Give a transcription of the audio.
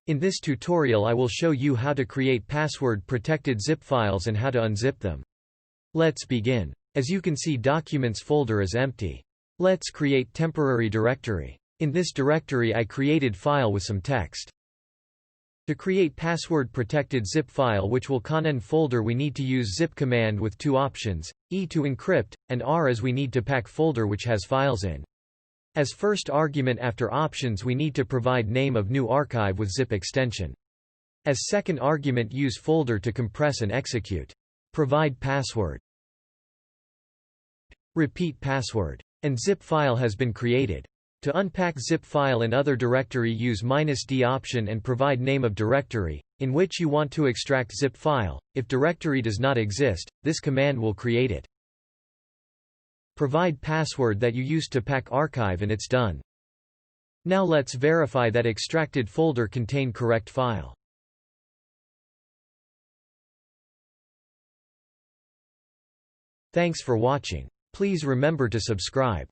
In this tutorial I will show you how to create password-protected zip files and how to unzip them. Let's begin. As you can see, Documents folder is empty. Let's create temporary directory. In this directory I created file with some text. To create password-protected zip file which will contain folder, we need to use zip command with two options, E to encrypt, and R as we need to pack folder which has files in. As first argument after options we need to provide name of new archive with zip extension. As second argument use folder to compress and execute. Provide password. Repeat password. And zip file has been created. To unpack zip file and other directory use -D option and provide name of directory, in which you want to extract zip file. If directory does not exist, this command will create it. Provide password that you used to pack archive and it's done. Now let's verify that extracted folder contain correct file. Thanks for watching. Please remember to subscribe.